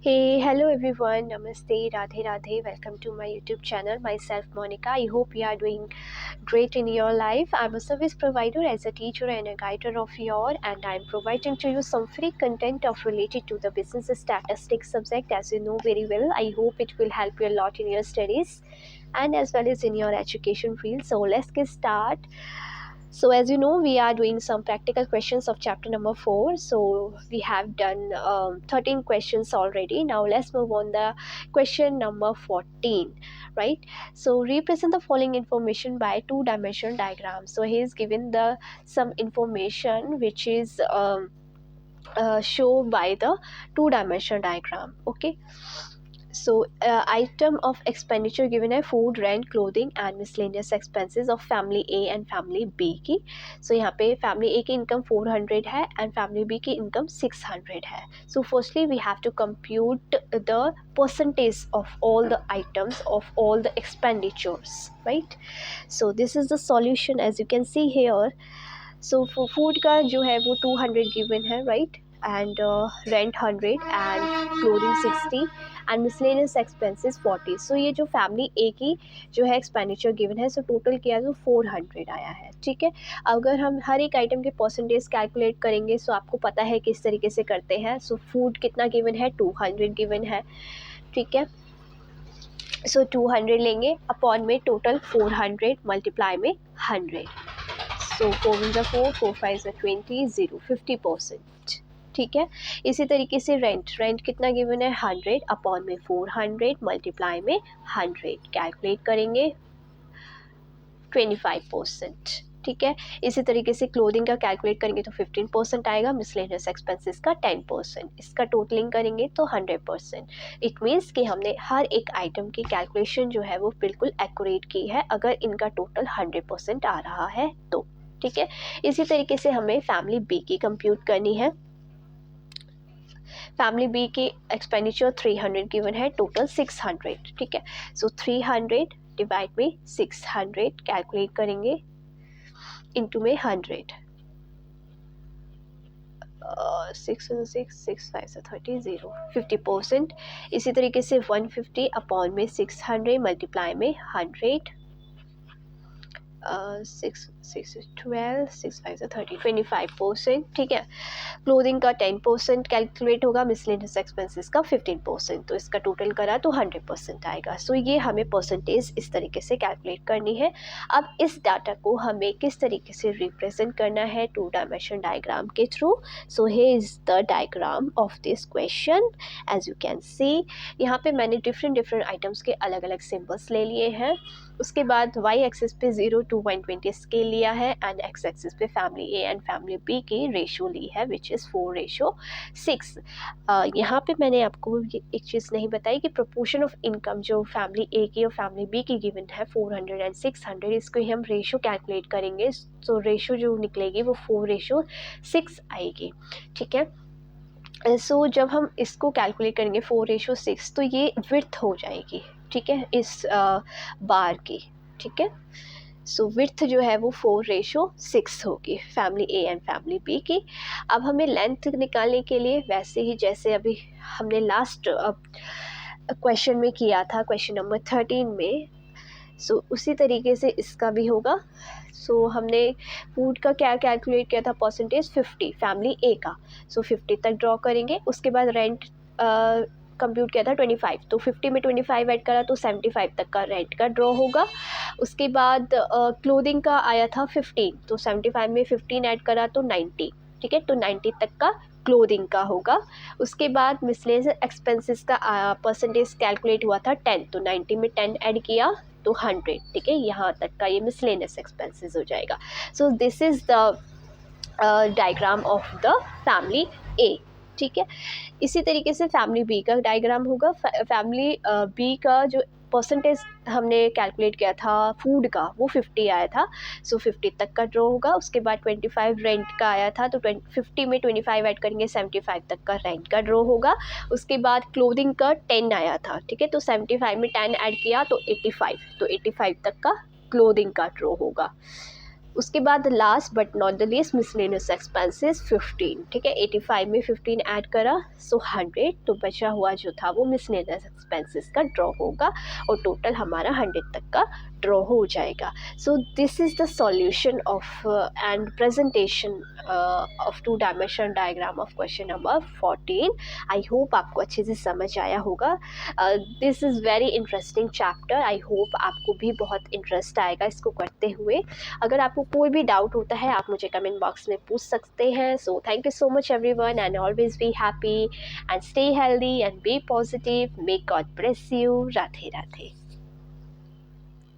Hey, hello everyone. Namaste, Radhe Radhe. Welcome to my YouTube channel. Myself Monica. I hope you are doing great in your life. I'm a service provider as a teacher and a guider of your, and I'm providing to you some free content of related to the business statistics subject, as you know very well. I hope it will help you a lot in your studies and as well as in your education field. So let's get started. So as you know, we are doing some practical questions of chapter number 4. So we have done 13 questions already. Now let's move on the question number 14, right? So represent the following information by two-dimensional diagram. So he is given the some information which is shown by the two-dimensional diagram. Okay. So item of expenditure given है food, rent, clothing and miscellaneous expenses of family A and family B की. So यहाँ पे family A की income 400 है and family B की income 600 है. So firstly we have to compute the percentage of all the items of all the expenditures, right? So this is the solution as you can see here. So for food का जो है वो 200 given है, right? And rent 100 and clothing 60 and miscellaneous expenses 40. So ये जो family ए की जो है एक्सपेंडिचर गिवन है, सो टोटल किया तो 400 आया है. ठीक है, अगर हम हर एक आइटम के परसेंटेज कैलकुलेट करेंगे सो आपको पता है किस तरीके से करते हैं. सो फूड कितना गिवन है, 200 गिवन है. ठीक है, सो 200 लेंगे अपॉन में टोटल 400 मल्टीप्लाई में 100. सो 4 × 4, 4 × 5 = 20, 0 50%. ठीक है, इसी तरीके से रेंट कितना गिवन है, 100 अपॉन में 400 मल्टीप्लाई में 100 कैलकुलेट करेंगे 25%. ठीक है, इसी तरीके से क्लोथिंग का कैलकुलेट करेंगे तो 15% आएगा, मिसलेनियस एक्सपेंसेस का 10%, इसका टोटलिंग करेंगे तो 100%. इट मीन्स कि हमने हर एक आइटम की कैलकुलेशन जो है वो बिल्कुल एक्यूरेट की है अगर इनका टोटल 100% आ रहा है तो. ठीक है, इसी तरीके से हमें फैमिली बी की कंप्यूट करनी है. फैमिली बी की एक्सपेंडिचर 300 गिवन है, टोटल 600. ठीक है, सो 300 डिवाइड में 600 कैलकुलेट करेंगे इनटू में 100. 6 × 6, 6 × 5 = 30, 0 50%. इसी तरीके से 150 अपॉन में 600 मल्टीप्लाई में 100. 6 × 12, 6 × 5 = 30, 25%. ठीक है, क्लोथिंग का 10% कैलकुलेट होगा, मिसलेनियस एक्सपेंसेस का 15%, तो इसका टोटल करा तो 100% आएगा. सो ये हमें परसेंटेज इस तरीके से कैलकुलेट करनी है. अब इस डाटा को हमें किस तरीके से रिप्रेजेंट करना है, टू डायमेंशन डायग्राम के through. So here is the diagram of this question. As you can see यहाँ पे मैंने डिफरेंट आइटम्स के अलग अलग सिम्बल्स ले लिए हैं. उसके बाद वाई एक्सिस पे 0 to 120 स्केल लिया है एंड एक्स एक्सिस पे family A and family B की रेशो ली है विच इज़ 4:6. यहाँ पे मैंने आपको एक चीज़ नहीं बताई कि प्रोपोर्शन ऑफ इनकम जो फैमिली ए की और फैमिली बी की गिवन है 400 एंड 600, इसको ही हम रेशो कैलकुलेट करेंगे. तो रेशो जो निकलेगी वो 4:6 आएगी. ठीक है, सो जब हम इसको कैलकुलेट करेंगे 4:6 तो ये विड्थ हो जाएगी. ठीक है, इस बार की. ठीक है, सो विड्थ जो है वो 4:6 होगी family A and family B की. अब हमें लेंथ निकालने के लिए वैसे ही जैसे अभी हमने लास्ट क्वेश्चन में किया था, क्वेश्चन नंबर 13 में, सो उसी तरीके से इसका भी होगा. सो हमने फूड का क्या कैलकुलेट किया था, परसेंटेज 50 फैमिली ए का. सो 50 तक ड्रॉ करेंगे. उसके बाद रेंट कंप्यूट किया था 25, तो 50 में 25 ऐड करा तो 75 तक का रेंट का ड्रॉ होगा. उसके बाद क्लोथिंग का आया था 15, तो 75 में 15 ऐड करा तो 90. ठीक है, तो 90 तक का क्लोथिंग का होगा. उसके बाद मिसलेनियस एक्सपेंसेस का परसेंटेज कैलकुलेट हुआ था 10, तो 90 में 10 ऐड किया तो 100. ठीक है, यहाँ तक का ये मिसलेनियस एक्सपेंसेस हो जाएगा. So this is the diagram of the family A. ठीक है, इसी तरीके से फैमिली बी का डायग्राम होगा. फैमिली बी का जो परसेंटेज हमने कैलकुलेट किया था फूड का वो 50 आया था. सो 50 तक का ड्रॉ होगा. उसके बाद 25 रेंट का आया था, तो 50 में 25 ऐड करेंगे 75 तक का रेंट का ड्रॉ होगा. उसके बाद क्लोथिंग का 10 आया था. ठीक है, तो 75 में 10 ऐड किया तो 85, तो 85 तक का क्लोथिंग का ड्रॉ होगा. उसके बाद last but not the least miscellaneous expenses 15, ठीक है। 85 में 15 ऐड करा सो 100, तो बचा हुआ जो था वो मिसलेनियस एक्सपेंसेस का ड्रॉ होगा और टोटल हमारा 100 तक का ड्रॉ हो जाएगा। So this is the solution of and presentation of 2 dimension diagram of question number 14। I hope आपको अच्छे से समझ आया होगा। This is very interesting chapter. I hope आपको भी बहुत इंटरेस्ट आएगा इसको करते हुए। अगर आपको कोई भी डाउट होता है आप मुझे कमेंट बॉक्स में पूछ सकते हैं। So thank you so much everyone and always be happy and stay healthy and be positive. May God bless you. Radhe Radhe.